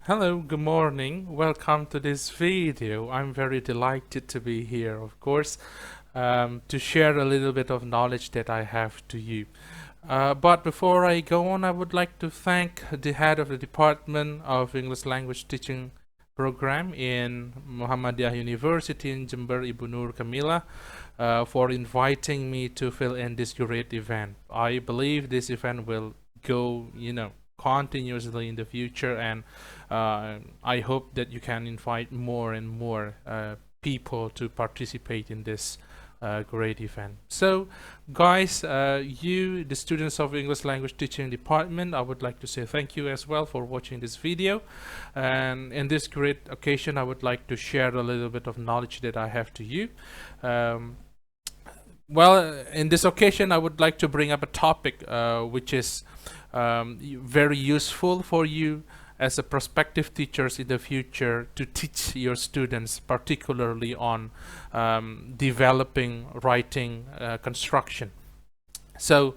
Hello, good morning. Welcome to this video. I'm very delighted to be here, of course, to share a little bit of knowledge that I have to you. But before I go on, I would like to thank the head of the Department of English Language Teaching Program in Muhammadiyah University in Jember, Ibu Nur Kamila, for inviting me to fill in this great event. I believe this event will go, continuously in the future, and I hope that you can invite more and more people to participate in this great event. So guys, you, the students of English Language Teaching Department, I would like to say thank you as well for watching this video. And in this great occasion, I would like to share a little bit of knowledge that I have to you. Well, in this occasion, I would like to bring up a topic which is very useful for you as a prospective teachers in the future to teach your students, particularly on developing writing construction. So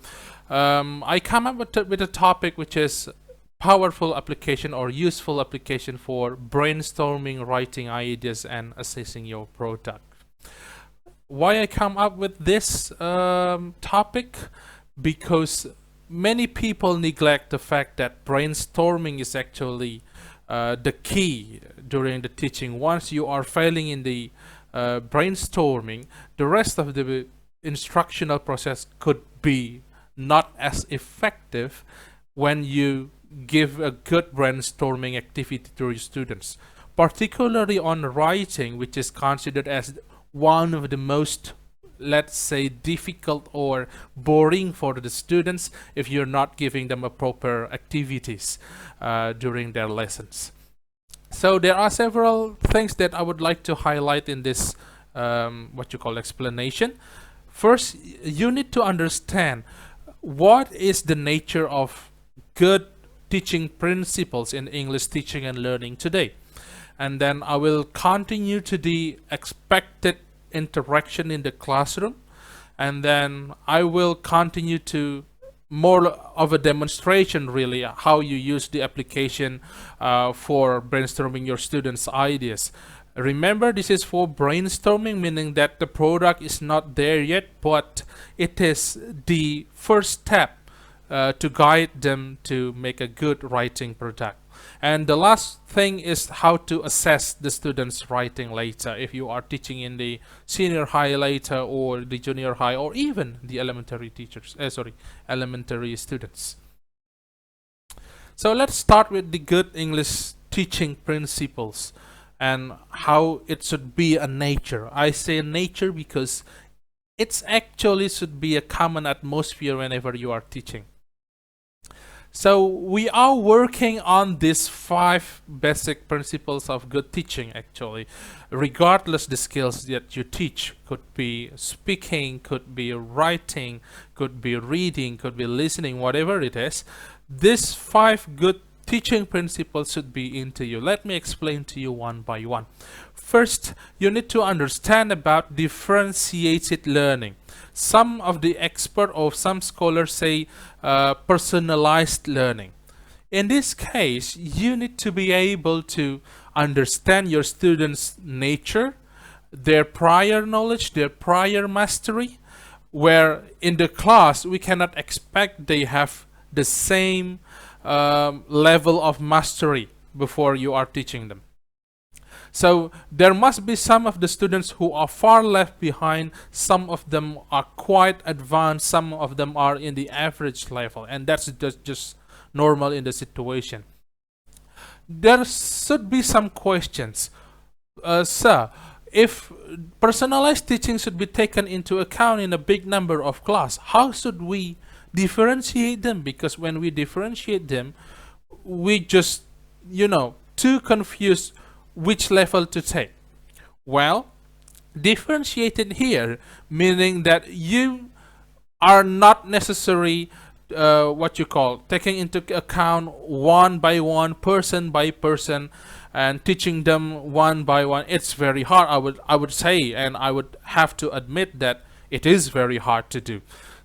I come up with a topic which is powerful application or useful application for brainstorming, writing ideas, and assessing your product. Why I come up with this topic? Because many people neglect the fact that brainstorming is actually the key during the teaching. Once you are failing in the brainstorming, the rest of the instructional process could be not as effective when you give a good brainstorming activity to your students, particularly on writing, which is considered as one of the most, let's say, difficult or boring for the students if you're not giving them a proper activities during their lessons. So there are several things that I would like to highlight in this what you call explanation. First, you need to understand what is the nature of good teaching principles in English teaching and learning today. And then I will continue to the expected interaction in the classroom, and then I will continue to more of a demonstration, really, how you use the application for brainstorming your students' ideas. Remember, this is for brainstorming, meaning that the product is not there yet, but it is the first step to guide them to make a good writing product. And the last thing is how to assess the students' writing later, if you are teaching in the senior high later, or the junior high, or even the elementary teachers, elementary students. So let's start with the good English teaching principles and how it should be a nature. I say nature because it's actually should be a common atmosphere whenever you are teaching. So we are working on these 5 basic principles of good teaching, actually, regardless the skills that you teach. Could be speaking, could be writing, could be reading, could be listening, whatever it is. These 5 good teaching principles should be into you. Let me explain to you one by one. First, you need to understand about differentiated learning. Some of the expert or some scholars say personalized learning. In this case, you need to be able to understand your students' nature, their prior knowledge, their prior mastery, where in the class we cannot expect they have the same level of mastery before you are teaching them. So there must be some of the students who are far left behind, some of them are quite advanced, some of them are in the average level, and that's just normal in the situation. There should be some questions. Sir, if personalized teaching should be taken into account in a big number of class, how should we differentiate them? Because when we differentiate them, we just, too confused which level to take. Well, differentiated here, meaning that you are not necessarily what you call taking into account one by one, person by person, and teaching them one by one. It's very hard, I would say, and I would have to admit that it is very hard to do.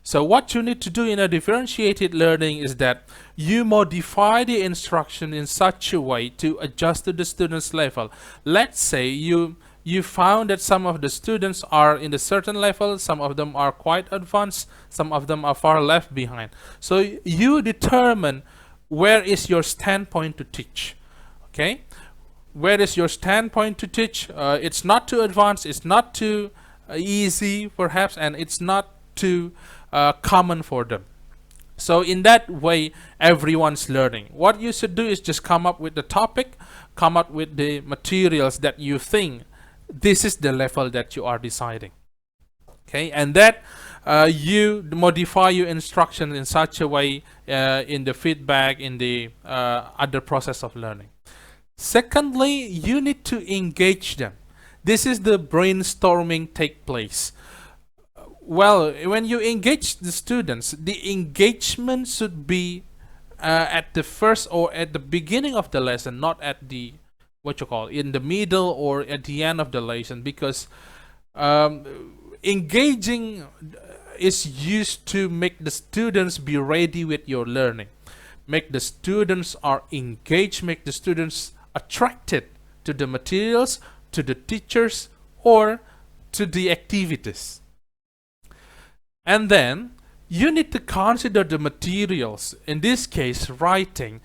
So what you need to do in a differentiated learning is that you modify the instruction in such a way to adjust to the student's level. Let's say you found that some of the students are in a certain level, some of them are quite advanced, some of them are far left behind. So you determine where is your standpoint to teach. Okay, where is your standpoint to teach? It's not too advanced, it's not too easy perhaps, and it's not too common for them. So in that way, everyone's learning. What you should do is just come up with the topic, come up with the materials that you think this is the level that you are deciding. Okay, and that you modify your instruction in such a way in the feedback, in the other process of learning. Secondly, you need to engage them. This is the brainstorming take place. Well, when you engage the students, the engagement should be at the first or at the beginning of the lesson, not at the in the middle or at the end of the lesson, because engaging is used to make the students be ready with your learning, make the students are engaged, make the students attracted to the materials, to the teachers, or to the activities. And then you need to consider the materials, in this case writing,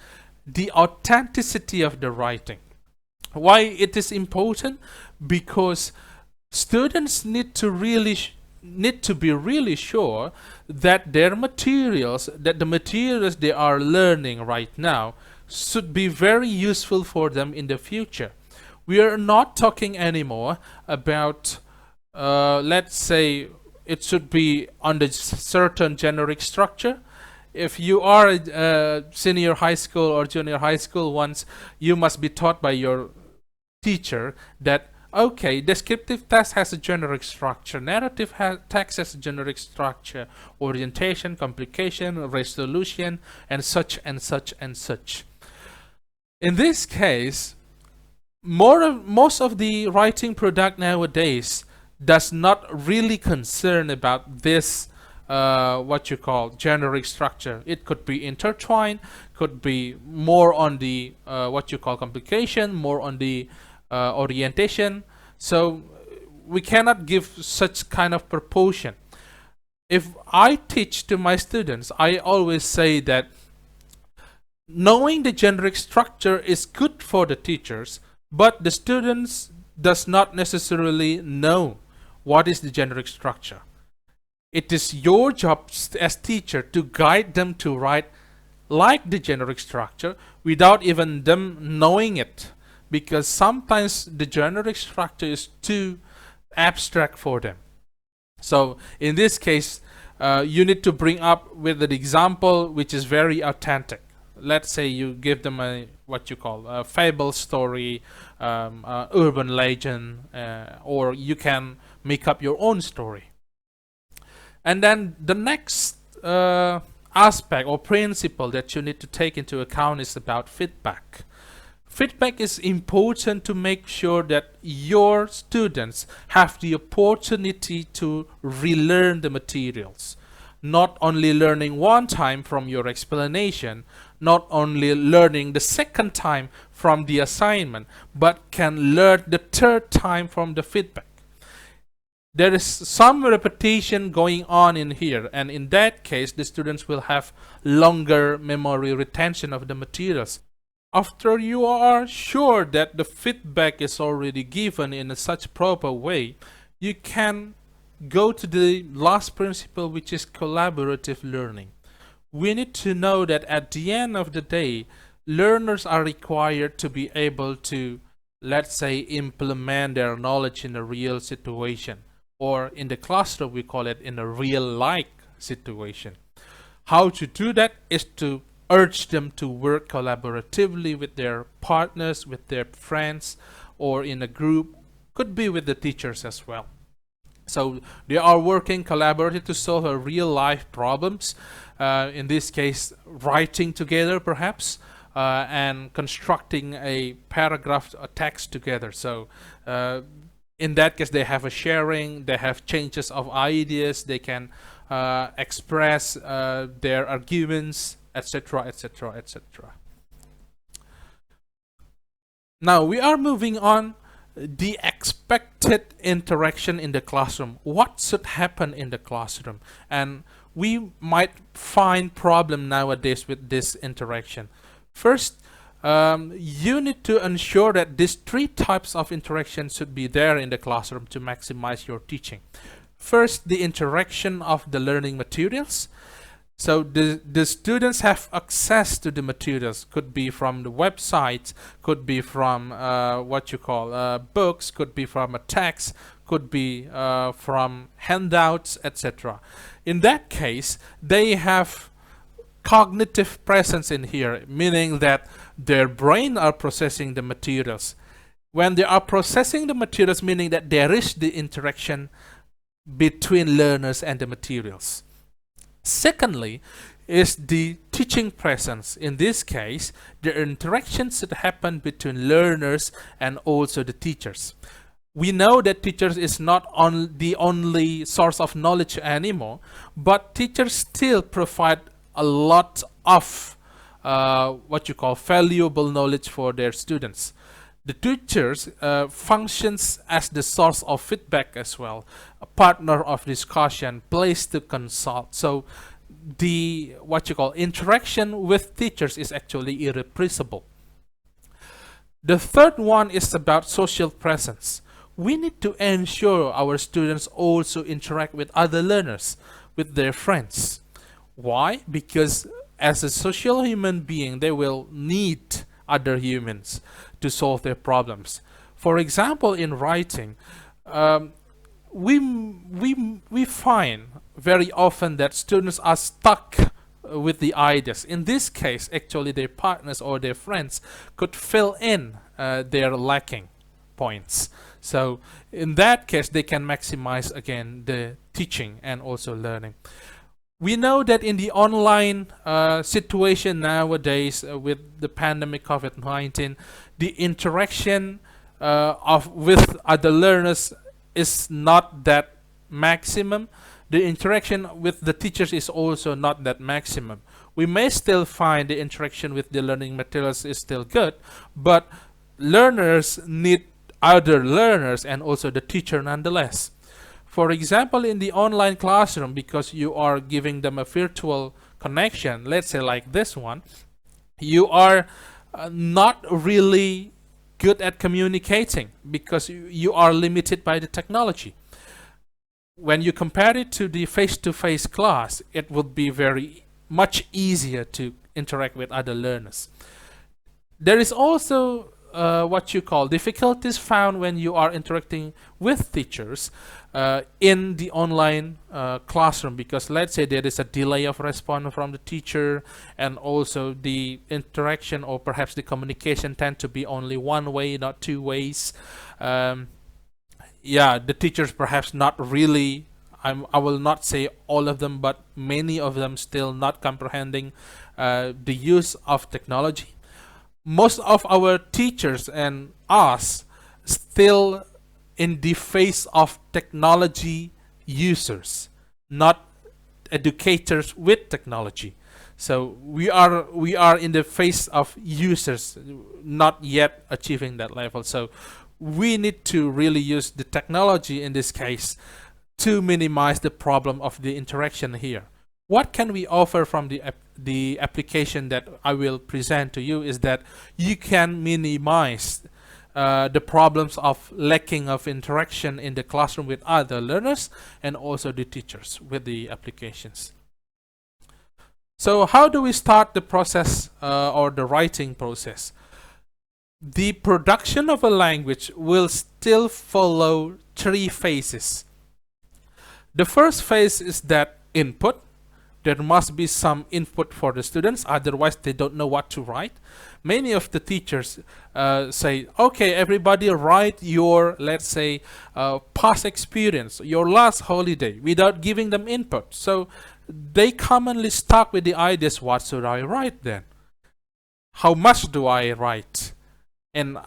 the authenticity of the writing. Why it is important? Because students need to be really sure that their materials, that the materials they are learning right now should be very useful for them in the future. We are not talking anymore about let's say it should be on the certain generic structure. If you are a senior high school or junior high school once, you must be taught by your teacher that okay, descriptive text has a generic structure, narrative text has a generic structure, orientation, complication, resolution, and such and such and such. In this case, most of the writing product nowadays does not really concern about this generic structure. It could be intertwined, could be more on the complication, more on the orientation. So we cannot give such kind of proportion. If I teach to my students, I always say that knowing the generic structure is good for the teachers, but the students does not necessarily know what is the generic structure. It is your job as teacher to guide them to write like the generic structure without even them knowing it, because sometimes the generic structure is too abstract for them. So in this case, you need to bring up with an example which is very authentic. Let's say you give them a fable story, urban legend, or you can make up your own story. And then the next aspect or principle that you need to take into account is about feedback. Feedback is important to make sure that your students have the opportunity to relearn the materials. Not only learning one time from your explanation, not only learning the second time from the assignment, but can learn the third time from the feedback. There is some repetition going on in here, and in that case, the students will have longer memory retention of the materials. After you are sure that the feedback is already given in such proper way, you can go to the last principle, which is collaborative learning. We need to know that at the end of the day, learners are required to be able to, let's say, implement their knowledge in a real situation, or in the classroom we call it in a real-like situation. How to do that is to urge them to work collaboratively with their partners, with their friends, or in a group, could be with the teachers as well. So they are working collaboratively to solve real life problems, in this case writing together perhaps, and constructing a paragraph, a text together. So in that case they have a sharing, they have changes of ideas, they can express their arguments, etc., etc., etc. Now we are moving on. The expected interaction in the classroom. What should happen in the classroom? And we might find problem nowadays with this interaction. First, you need to ensure that these three types of interaction should be there in the classroom to maximize your teaching. First, the interaction of the learning materials. So the students have access to the materials, could be from the website, could be from what you call books, could be from a text, could be from handouts, etc. In that case, they have cognitive presence in here, meaning that their brain are processing the materials. When they are processing the materials, meaning that there is the interaction between learners and the materials. Secondly, is the teaching presence. In this case, the interaction should happen between learners and also the teachers. We know that teachers is not the only source of knowledge anymore, but teachers still provide a lot of what you call valuable knowledge for their students. The teachers functions as the source of feedback as well, a partner of discussion, place to consult. So the what you call interaction with teachers is actually irreplaceable. The third one is about social presence. We need to ensure our students also interact with other learners, with their friends. Why? Because as a social human being, they will need other humans to solve their problems. For example, in writing, we find very often that students are stuck with the ideas. In this case, actually, their partners or their friends could fill in their lacking points. So in that case, they can maximize again the teaching and also learning. We know that in the online situation nowadays with the pandemic COVID-19, the interaction with other learners is not that maximum. The interaction with the teachers is also not that maximum. We may still find the interaction with the learning materials is still good, but learners need other learners and also the teacher nonetheless. For example, in the online classroom, because you are giving them a virtual connection, let's say like this one, you are not really good at communicating because you are limited by the technology. When you compare it to the face-to-face class, it would be very much easier to interact with other learners. There is also what you call difficulties found when you are interacting with teachers in the online classroom, because let's say there is a delay of response from the teacher, and also the interaction or perhaps the communication tend to be only one way, not two ways. Yeah, the teachers perhaps not really, I will not say all of them, but many of them still not comprehending the use of technology. Most of our teachers and us still in the face of technology users, not educators with technology. So we are in the face of users, not yet achieving that level. So we need to really use the technology in this case to minimize the problem of the interaction here. What can we offer from the application that I will present to you is that you can minimize the problems of lacking of interaction in the classroom with other learners and also the teachers with the applications. So how do we start the process or the writing process? The production of a language will still follow three phases. The first phase is that input. There must be some input for the students, otherwise they don't know what to write. Many of the teachers say, okay, everybody write your, let's say, past experience, your last holiday, without giving them input. So they commonly stuck with the ideas, what should I write then? How much do I write? And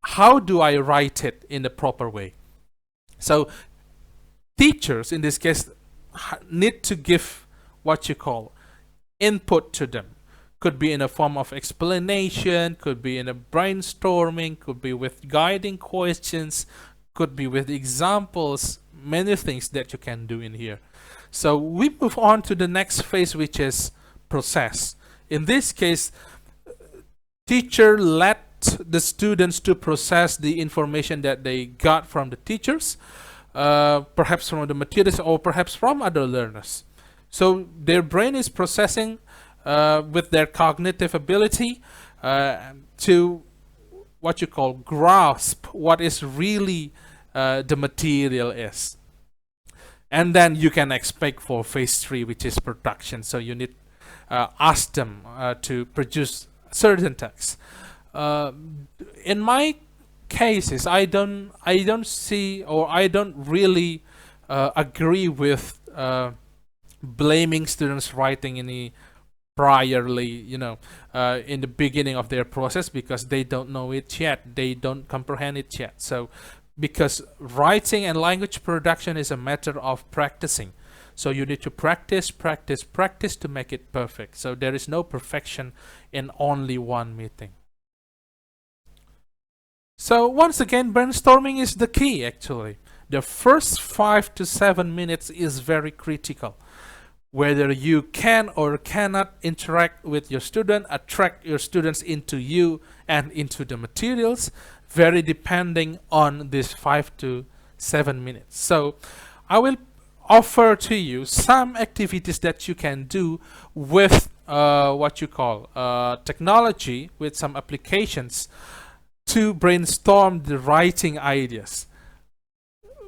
how do I write it in the proper way? So teachers, in this case, need to give what you call input to them. Could be in a form of explanation, could be in a brainstorming, could be with guiding questions, could be with examples, many things that you can do in here. So we move on to the next phase, which is process. In this case, teacher let the students to process the information that they got from the teachers, perhaps from the materials or perhaps from other learners. So their brain is processing with their cognitive ability to what you call grasp what is really the material is. And then you can expect for phase 3, which is production. So you need ask them to produce certain text. In my cases, I don't see, or I don't really agree with blaming students writing any priorly, in the beginning of their process, because they don't know it yet, they don't comprehend it yet. So because writing and language production is a matter of practicing, so you need to practice to make it perfect. So there is no perfection in only one meeting. So once again, brainstorming is the key. Actually, the first 5 to 7 minutes is very critical. Whether you can or cannot interact with your student, attract your students into you and into the materials, very depending on this 5 to 7 minutes. So I will offer to you some activities that you can do with what you call technology, with some applications to brainstorm the writing ideas.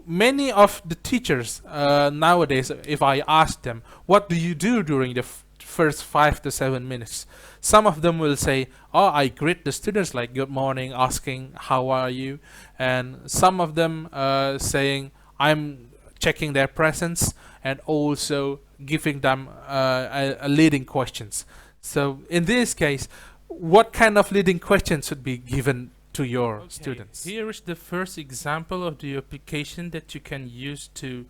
Many of the teachers nowadays, if I ask them, what do you do during the first 5 to 7 minutes? Some of them will say, oh, I greet the students like good morning, asking how are you, and some of them saying I'm checking their presence and also giving them leading questions. So in this case, what kind of leading questions should be given to your students? Here is the first example of the application that you can use to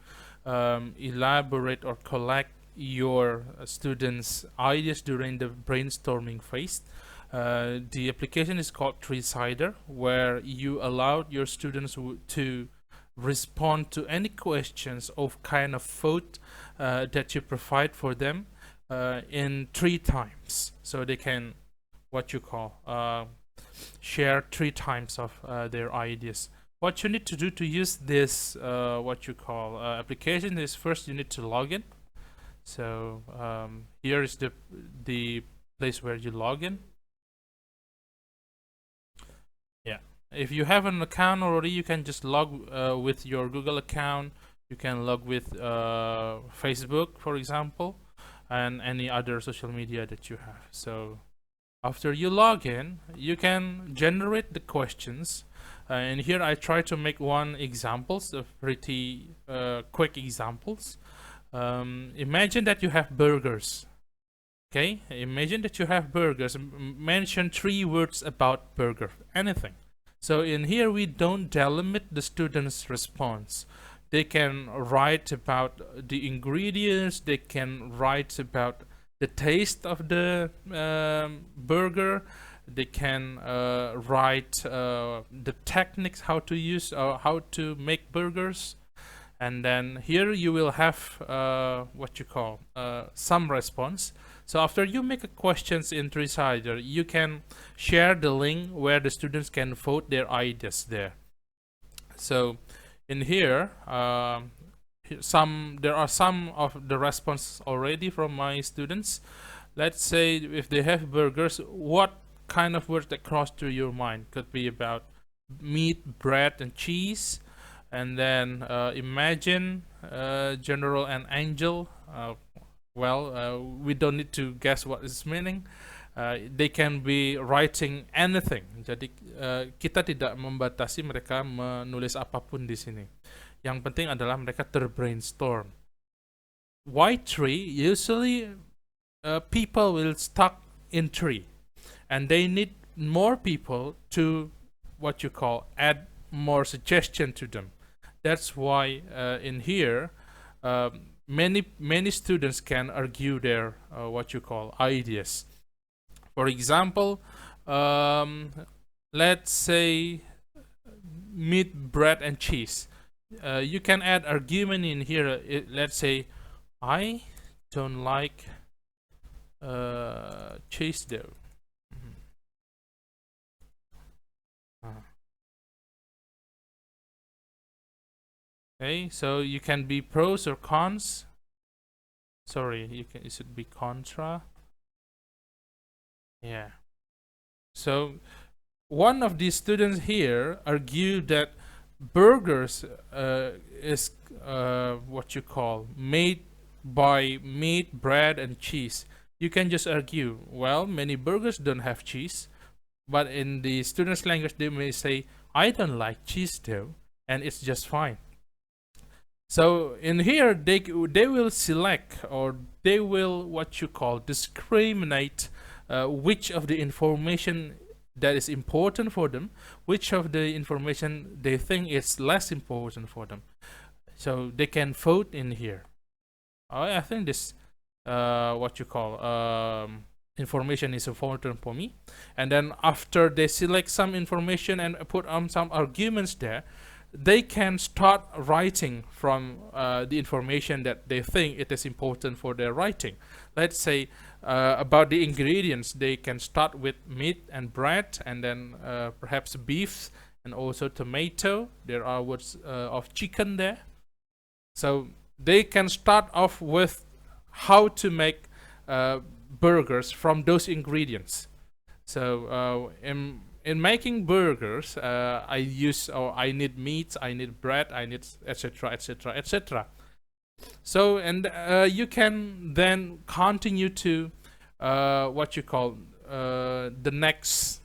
elaborate or collect your students' ideas during the brainstorming phase. The application is called Three-Sider, where you allow your students to respond to any questions of kind of thought that you provide for them in 3 times. So they can, what you call, share 3 times of their ideas. What you need to do to use this what you call application is, first you need to log in. So here is the place where you log in. Yeah, if you have an account already, you can just log with your Google account. You can log with Facebook, for example, and any other social media that you have. So after you log in, you can generate the questions. And here I try to make one examples of pretty quick examples. Imagine that you have burgers. Okay, imagine that you have burgers. Mention 3 words about burger, anything. So in here we don't delimit the students' response. They can write about the ingredients, they can write about the taste of the burger, they can write the techniques, how to use or how to make burgers. And then here you will have what you call some response. So after you make a questions in Three-Sider, you can share the link where the students can vote their ideas there. So in here, there are some of the responses already from my students. Let's say if they have burgers, what kind of words that cross through your mind? Could be about meat, bread, and cheese. And then imagine, general, and angel. We don't need to guess what is meaning. They can be writing anything. Jadi kita tidak membatasi mereka menulis apapun di sini. Yang penting adalah mereka terbrainstorm. Why 3? Usually people will stuck in 3, and they need more people to what you call add more suggestion to them. That's why in here many students can argue their what you call ideas. For example, let's say meat, bread, and cheese. You can add argument in here. Let's say I don't like cheese dough. Okay, so you can be pros or cons. Sorry, it should be contra. Yeah. So one of these students here argued that burgers is what you call made by meat, bread, and cheese. You can just argue, well, many burgers don't have cheese, but in the students' language, they may say, I don't like cheese though, and it's just fine. So in here, they will select, or they will what you call discriminate which of the information that is important for them, which of the information they think is less important for them. So they can vote in here. I think this what you call information is important for me. And then after they select some information and put on some arguments there, they can start writing from the information that they think it is important for their writing. Let's say about the ingredients, they can start with meat and bread, and then perhaps beef and also tomato. There are words of chicken there. So they can start off with how to make burgers from those ingredients. So in making burgers, I need meat, I need bread, I need etc., etc., etc. So, and you can then continue to what you call the next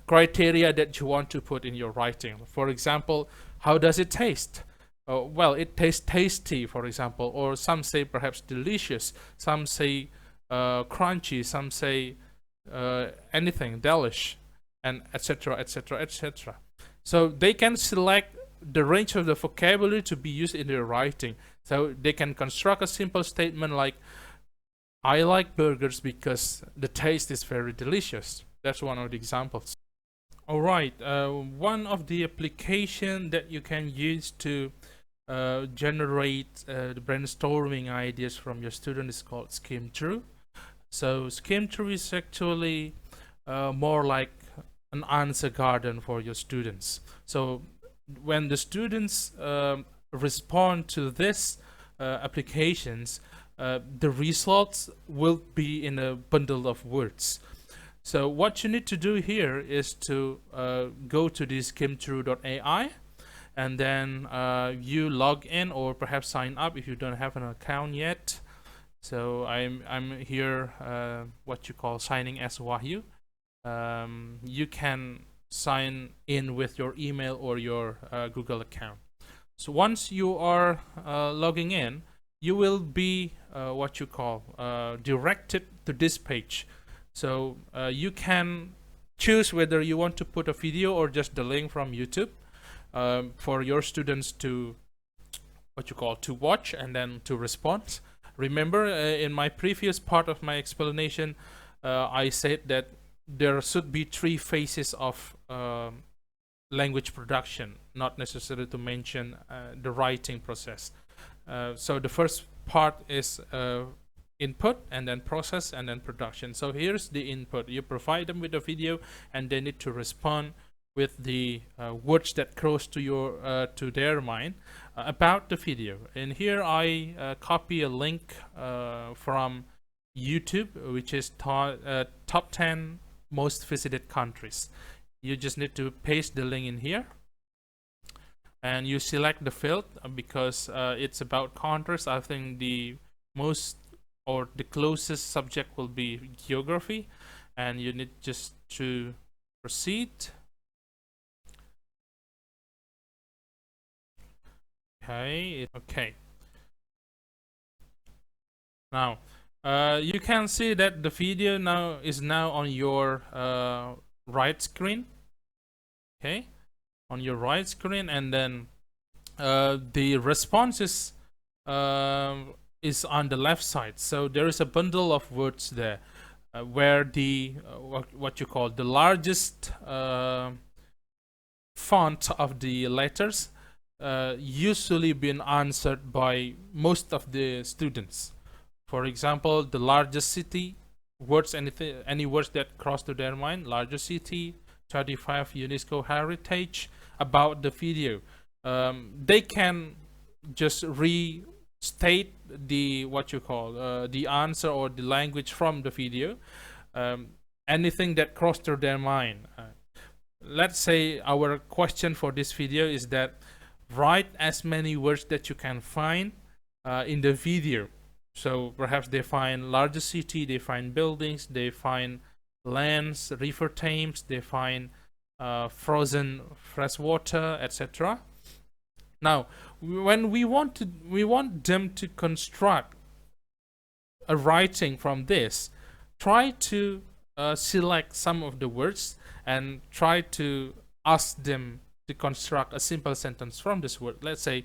criteria that you want to put in your writing. For example, how does it taste? Well, it tastes tasty, for example, or some say perhaps delicious, some say crunchy, some say anything, delish, and etc., etc., etc. So they can select the range of the vocabulary to be used in their writing. So they can construct a simple statement like, I like burgers because the taste is very delicious. That's one of the examples. All right, one of the application that you can use to generate the brainstorming ideas from your student is called skim through. So skim through is actually more like an answer garden for your students. So when the students respond to this applications, the results will be in a bundle of words. So what you need to do here is to go to the skimthrough.ai, and then you log in or perhaps sign up if you don't have an account yet. So I'm here what you call signing as Wahyu. You can sign in with your email or your Google account. So once you are logging in, you will be what you call directed to this page. So you can choose whether you want to put a video or just the link from YouTube for your students to what you call to watch and then to respond. Remember, in my previous part of my explanation, I said that there should be 3 phases of language production, not necessary to mention the writing process. So the first part is input, and then process, and then production. So here's the input. You provide them with a video, and they need to respond with the words that cross to your to their mind about the video. And here I copy a link from YouTube, which is top 10 most visited countries. You just need to paste the link in here, and you select the field because it's about countries. I think the most or the closest subject will be geography, and you need just to proceed. Okay. Now you can see that the video now is on your right screen. Okay, on your right screen, and then the response is is on the left side. So there is a bundle of words there, where the what you call the largest font of the letters usually been answered by most of the students. For example, the largest city, words, any words that cross to their mind: largest city, 35 UNESCO heritage. About the video, they can just restate the what you call the answer or the language from the video. Anything that crossed through their mind. Let's say our question for this video is that write as many words that you can find in the video. So perhaps they find largest city, they find buildings, they find lands, river Thames, they find frozen fresh water, etc. Now, when we want them to construct a writing from this, try to select some of the words and try to ask them to construct a simple sentence from this word. Let's say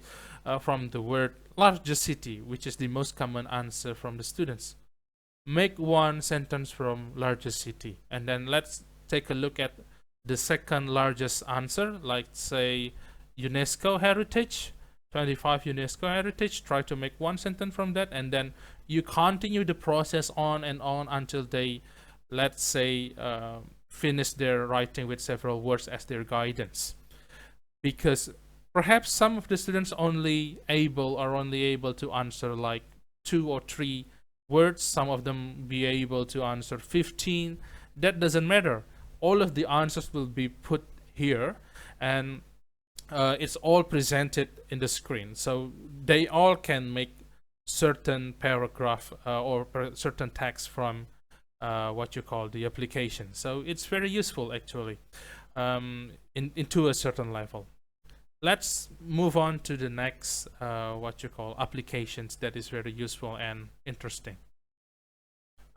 from the word largest city, which is the most common answer from the students. Make one sentence from largest city, and then let's take a look at the second largest answer, like say UNESCO heritage, 25 UNESCO heritage. Try to make one sentence from that, and then you continue the process on and on until they, let's say, finish their writing with several words as their guidance. Because perhaps some of the students are only able to answer like 2 or 3 words, some of them be able to answer 15. That doesn't matter. All of the answers will be put here, and it's all presented in the screen, so they all can make certain paragraph or certain text from what you call the application. So it's very useful actually, into a certain level. Let's move on to the next what you call applications that is very useful and interesting.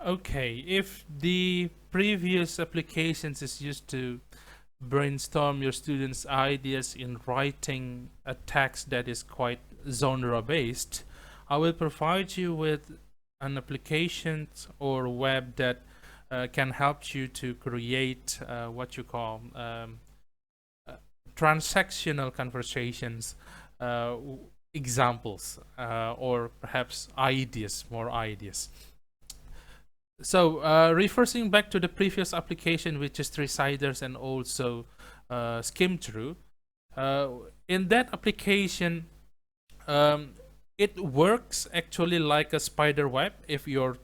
Okay, if the previous applications is used to brainstorm your students' ideas in writing a text that is quite genre based, I will provide you with an application or web that can help you to create what you call transactional conversations, examples, or perhaps more ideas. So reversing back to the previous application, which is three-siders and also skim through, in that application, it works actually like a spider web. If your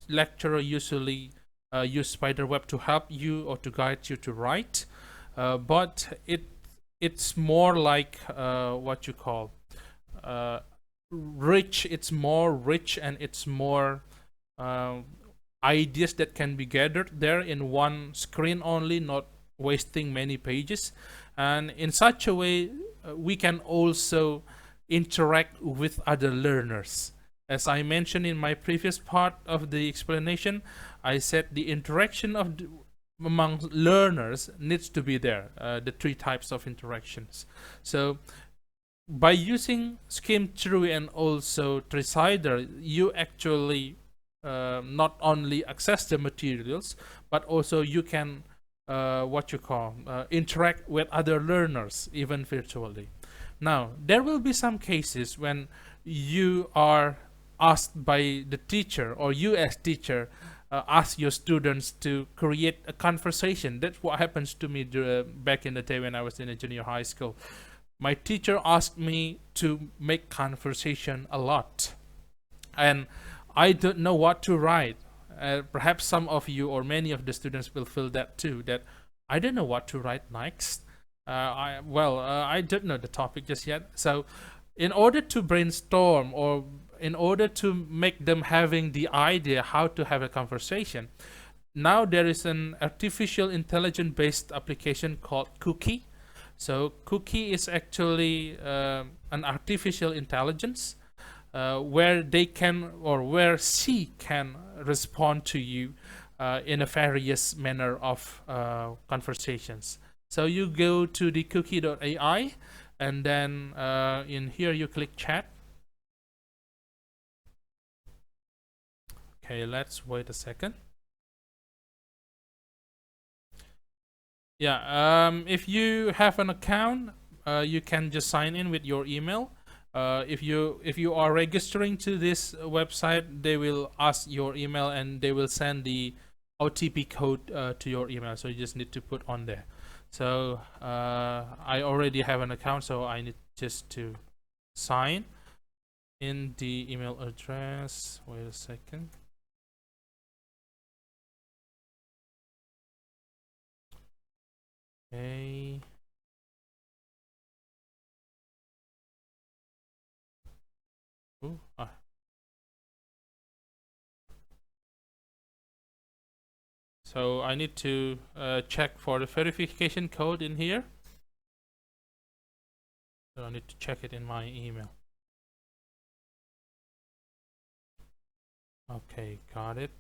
lecturer usually use spider web to help you or to guide you to write, but it's more like what you call rich. It's more rich, and it's more ideas that can be gathered there in one screen only, not wasting many pages. And in such a way, we can also interact with other learners. As I mentioned in my previous part of the explanation, I said the interaction among learners needs to be there, the 3 types of interactions. So by using skim through and also three-sider, you actually not only access the materials, but also you can what you call interact with other learners even virtually. Now, there will be some cases when you are asked by the teacher, or you as teacher ask your students to create a conversation. That's what happens to me back in the day when I was in a junior high school. My teacher asked me to make conversation a lot, and I don't know what to write. Perhaps some of you or many of the students will feel that too, that I don't know what to write next. I don't know the topic just yet. So in order to brainstorm, or in order to make them having the idea how to have a conversation, now there is an artificial intelligence based application called Cookie. So Cookie is actually an artificial intelligence where they can, or where she can respond to you in a various manner of conversations. So you go to the cookie.ai, and then in here you click chat, Okay, let's wait a second. Yeah, if you have an account, you can just sign in with your email. If you are registering to this website, they will ask your email and they will send the OTP code to your email. So you just need to put on there. So I already have an account, so I need just to sign in the email address. Wait a second. Okay. Ooh, So I need to check for the verification code in here. So I need to check it in my email. Okay, got it.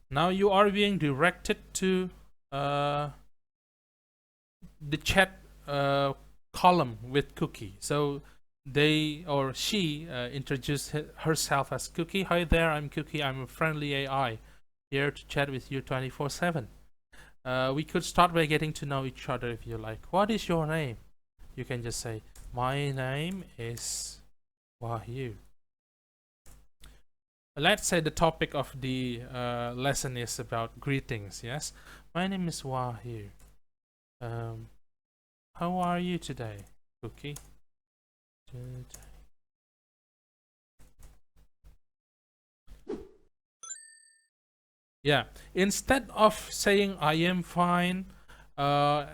Now you are being directed to the chat column with Cookie. So they or she introduced herself as Cookie. Hi there, I'm Cookie. I'm a friendly AI here to chat with you 24/7. We could start by getting to know each other if you like. What is your name? You can just say, my name is Wahyu. Let's say the topic of the lesson is about greetings. Yes, my name is Wahyu. How are you today, Cookie? Yeah, instead of saying I am fine,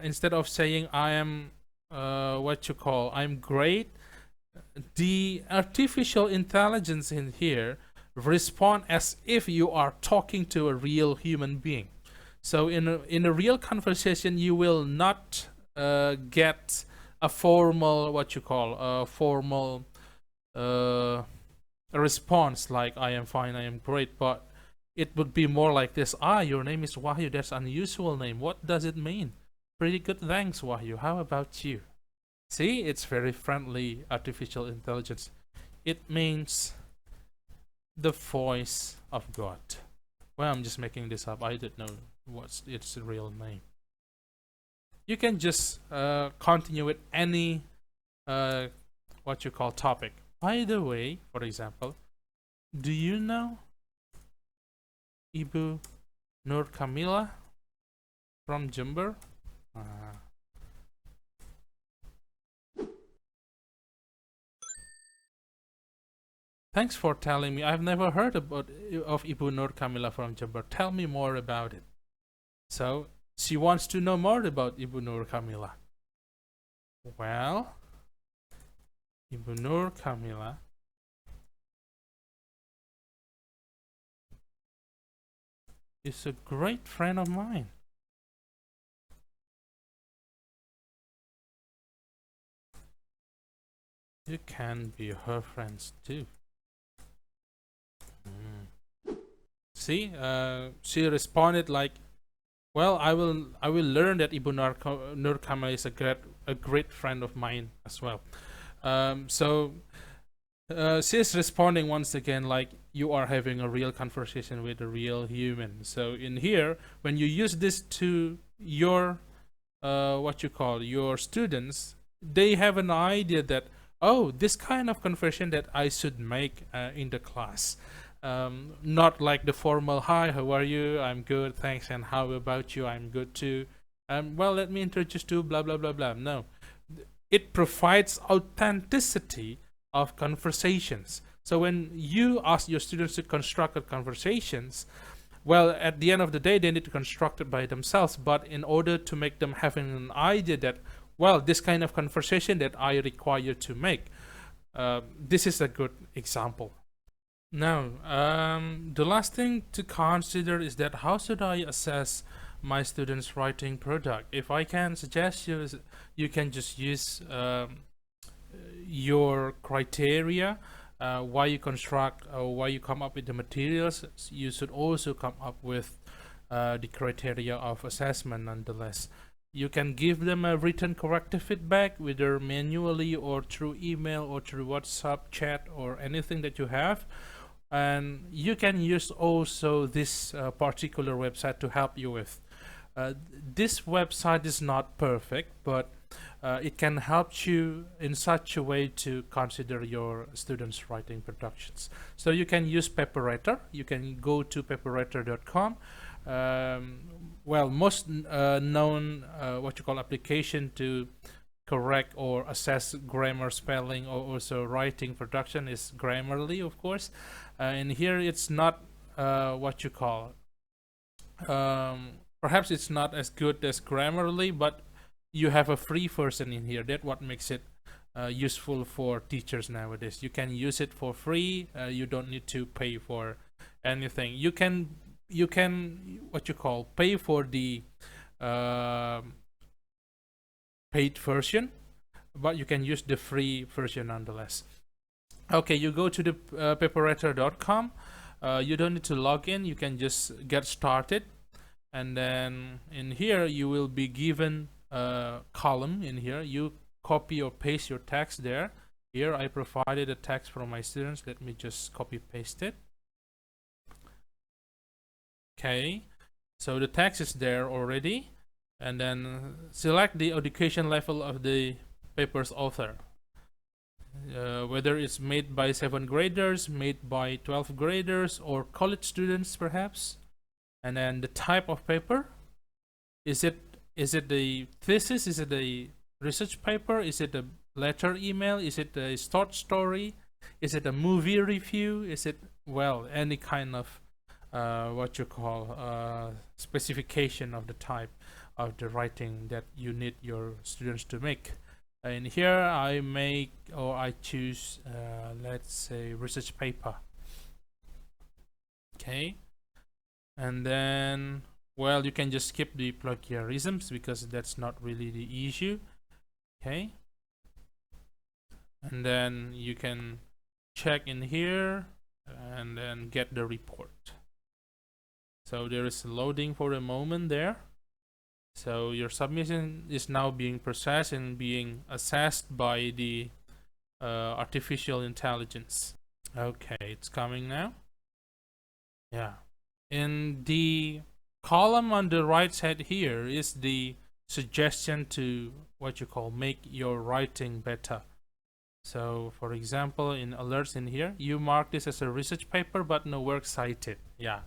instead of saying I am I'm great, the artificial intelligence in here respond as if you are talking to a real human being. So in a real conversation, you will not get a formal response like I am fine, I am great, but it would be more like this. Your name is Wahyu. That's an unusual name. What does it mean? Pretty good, thanks, Wahyu. How about you? See, it's very friendly artificial intelligence. It means the voice of God. Well, I'm just making this up. I don't know what's its real name. You can just continue with any topic. By the way, for example, do you know Ibu Nur Kamila from Jember? Thanks for telling me. I've never heard of Ibu Nur Kamila from Jember. Tell me more about it. So she wants to know more about Ibu Nur Kamila. Well, Ibu Nur Kamila is a great friend of mine. You can be her friends too. See, she responded like, well, I will learn that Ibu Nur Kamila is a great friend of mine as well. She's responding once again like you are having a real conversation with a real human. So in here, when you use this to your your students, they have an idea that, oh, this kind of conversation that I should make in the class. Not like the formal, hi, how are you? I'm good, thanks, and how about you? I'm good too. Well, let me introduce to blah blah blah blah. No, it provides authenticity of conversations. So when you ask your students to construct conversations, well, at the end of the day, they need to construct it by themselves. But in order to make them having an idea that, well, this kind of conversation that I require to make, this is a good example. Now, the last thing to consider is that how should I assess my students' writing product? If I can suggest you can just use your criteria, why you construct or why you come up with the materials. You should also come up with the criteria of assessment nonetheless. You can give them a written corrective feedback, whether manually or through email or through WhatsApp chat or anything that you have. And you can use also this particular website to help you with. This website is not perfect, but it can help you in such a way to consider your students' writing productions. So you can use Paperwriter. You can go to paperwriter.com. Well, most known what you call application to correct or assess grammar, spelling, or also writing production is Grammarly, of course. And here it's not what you call. Perhaps it's not as good as Grammarly, but you have a free version in here. That's what makes it useful for teachers nowadays. You can use it for free. You don't need to pay for anything. You can what you call pay for the paid version, but you can use the free version nonetheless. Okay, you go to the paperwriter.com. You don't need to log in. You can just get started, and then in here you will be given a column. In here you copy or paste your text there. Here I provided a text for my students. Let me just copy paste it. Okay, so the text is there already, and then select the education level of the paper's author, whether it's made by 7th graders, made by 12th graders, or college students perhaps. And then the type of paper, is it the thesis, is it a research paper, is it a letter email, is it a short story, is it a movie review, is it, well, any kind of what you call specification of the type of the writing that you need your students to make. And here I make, or I choose let's say research paper. Okay, and then, well, you can just skip the plagiarisms because that's not really the issue. Okay, and then you can check in here and then get the report. So there is loading for a moment there. So your submission is now being processed and being assessed by the artificial intelligence. Okay, it's coming now. Yeah. In the column on the right side here is the suggestion to what you call make your writing better. So for example, in alerts in here, you mark this as a research paper but no work cited. Yeah.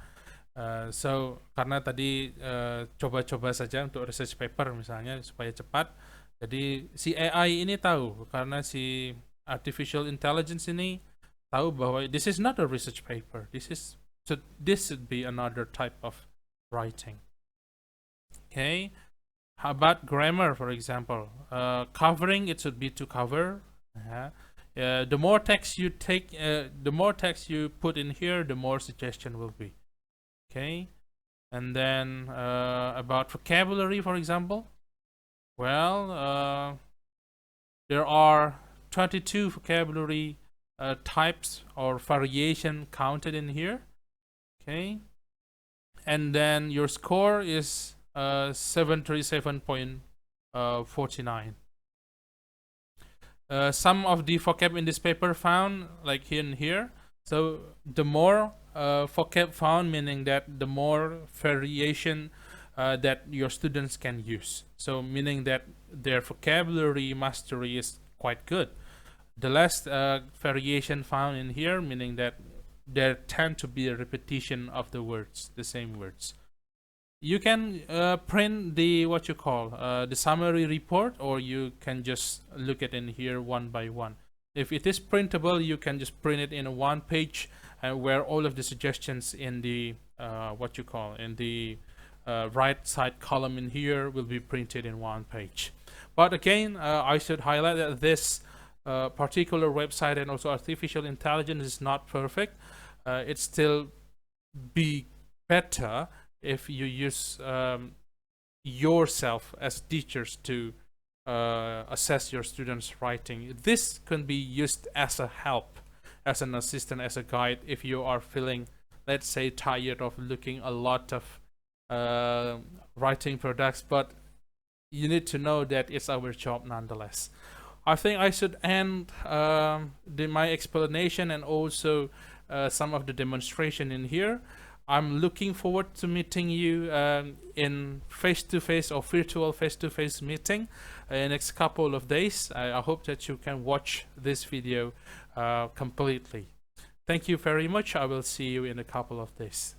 So karena tadi coba-coba saja untuk research paper misalnya supaya cepat, jadi si AI ini tahu, karena si artificial intelligence ini tahu bahwa this is not a research paper, this should be another type of writing. Okay, how about grammar, for example? Covering, it should be to cover. The more text you take, the more text you put in here, the more suggestion will be. Okay, and then about vocabulary, for example, well, there are 22 vocabulary types or variation counted in here. Okay, and then your score is 737.49. Some of the vocab in this paper found like here and here. So the more vocab found, meaning that the more variation that your students can use. So meaning that their vocabulary mastery is quite good. The less variation found in here, meaning that there tend to be a repetition of the words, the same words. You can print the what you call the summary report, or you can just look at in here one by one. If it is printable, you can just print it in a one page, where all of the suggestions in the what you call in the right side column in here will be printed in one page. But again, I should highlight that this particular website and also artificial intelligence is not perfect. It still be better if you use yourself as teachers to assess your students' writing. This can be used as a help, as an assistant, as a guide, if you are feeling, let's say, tired of looking a lot of writing products, but you need to know that it's our job nonetheless. I think I should end my explanation and also some of the demonstration in here. I'm looking forward to meeting you in face-to-face or virtual face-to-face meeting in next couple of days. I hope that you can watch this video completely. Thank you very much. I will see you in a couple of days.